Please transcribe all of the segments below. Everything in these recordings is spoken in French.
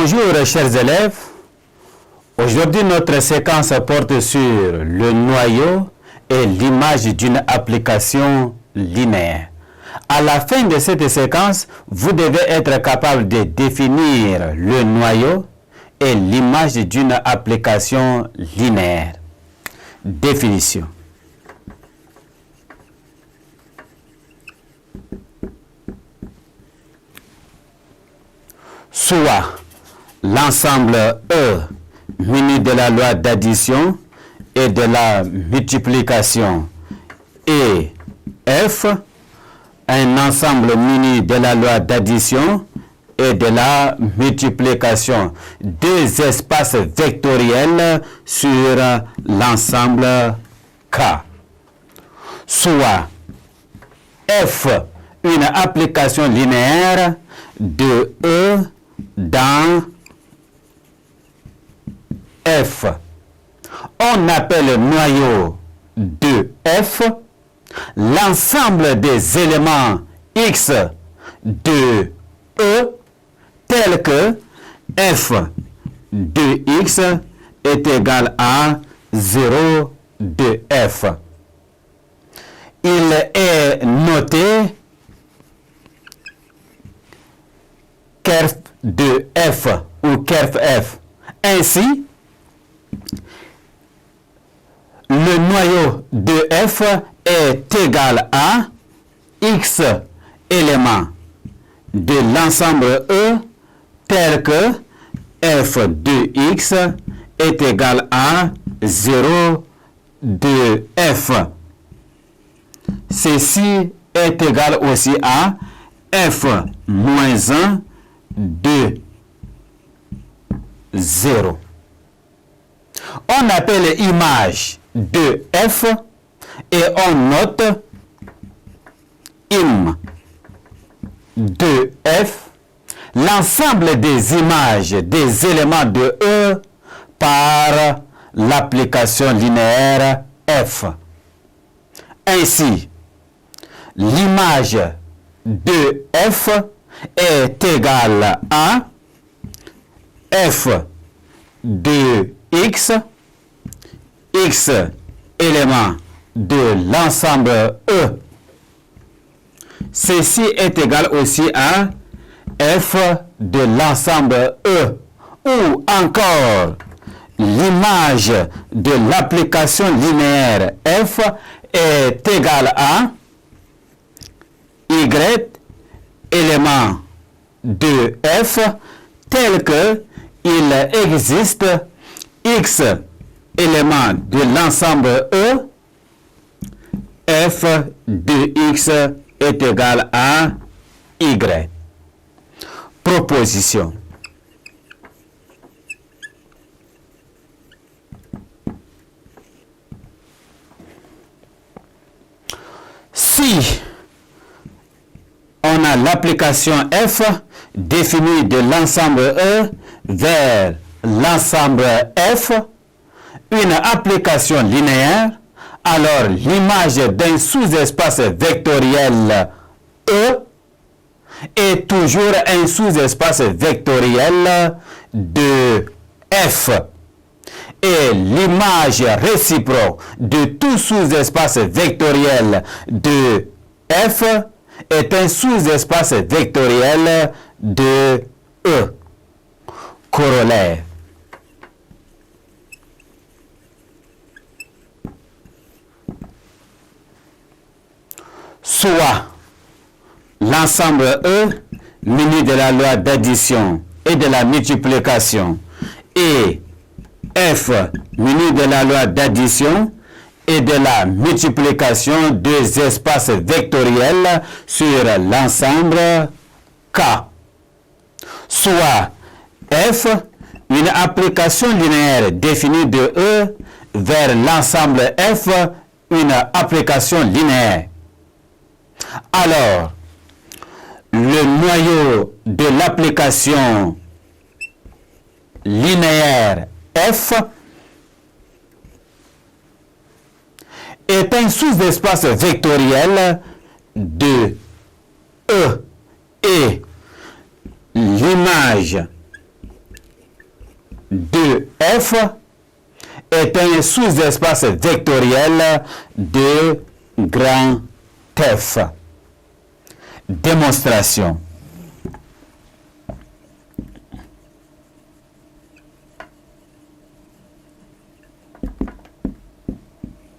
Bonjour chers élèves, aujourd'hui notre séquence porte sur le noyau et l'image d'une application linéaire. À la fin de cette séquence, vous devez être capable de définir le noyau et l'image d'une application linéaire. Définition. Soit l'ensemble E muni de la loi d'addition et de la multiplication et F, un ensemble muni de la loi d'addition et de la multiplication, deux espaces vectoriels sur l'ensemble K. Soit F, une application linéaire de E dans F. On appelle le noyau de F l'ensemble des éléments X de E tel que F de X est égal à 0 de F. Il est noté kerf de F ou kerf F. Ainsi, le noyau de F est égal à X éléments de l'ensemble E tel que F de X est égal à 0 de F. Ceci est égal aussi à F moins 1 de 0. On appelle image de F et on note im de F l'ensemble des images des éléments de E par l'application linéaire F. Ainsi, l'image de F est égale à F de X, X élément de l'ensemble E. Ceci est égal aussi à F de l'ensemble E, ou encore l'image de l'application linéaire F est égale à Y élément de F tel que il existe X élément de l'ensemble E, F de X est égal à Y. Proposition. Si on a l'application F définie de l'ensemble E vers l'ensemble F, une application linéaire, alors l'image d'un sous-espace vectoriel E est toujours un sous-espace vectoriel de F. Et l'image réciproque de tout sous-espace vectoriel de F est un sous-espace vectoriel de E. Corollaire. Soit l'ensemble E muni de la loi d'addition et de la multiplication et F muni de la loi d'addition et de la multiplication des espaces vectoriels sur l'ensemble K. Soit F, une application linéaire définie de E vers l'ensemble F, une application linéaire. Alors, le noyau de l'application linéaire F est un sous-espace vectoriel de E et l'image de F est un sous-espace vectoriel de grand F. Démonstration.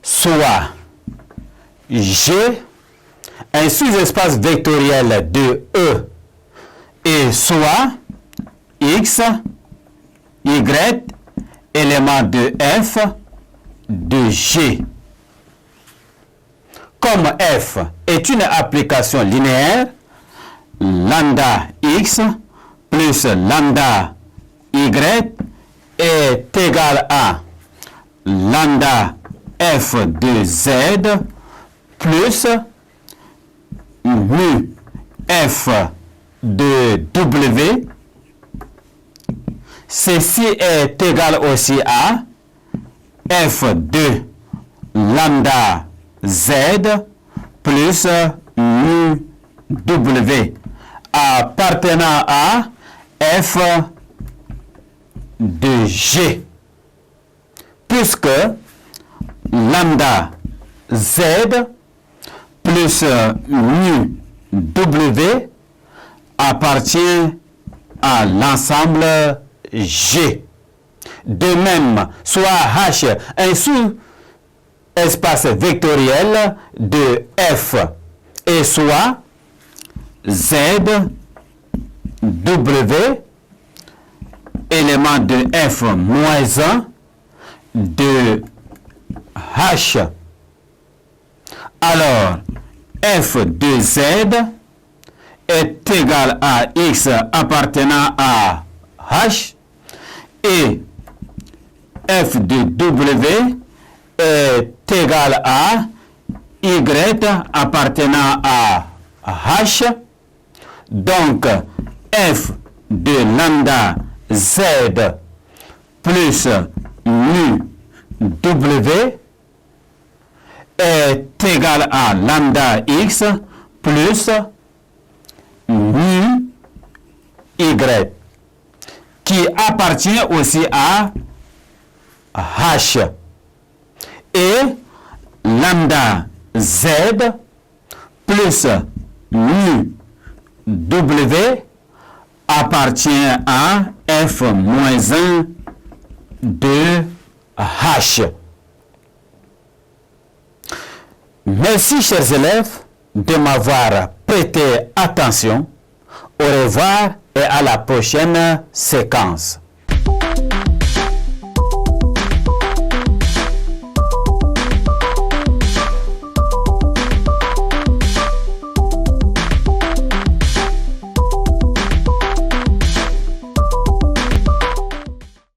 Soit G, un sous-espace vectoriel de E, et soit X, Y, élément de F de G. Comme F est une application linéaire, lambda X plus lambda Y est égal à lambda F de Z plus mu F de W. Ceci est égal aussi à F de lambda Z plus mu W appartenant à F de G, puisque lambda Z plus mu W appartient à l'ensemble G. De même, soit H, un sous-espace vectoriel de F, et soit Z, W, élément de F moins 1 de H. Alors, F de Z est égal à X appartenant à H et F de W est égal à Y appartenant à H. Donc, F de lambda Z plus mu W est égal à lambda X plus mu Y, qui appartient aussi à H. Et lambda Z plus mu W appartient à F moins 1 de H. Merci, chers élèves, de m'avoir prêté attention. Au revoir et à la prochaine séquence.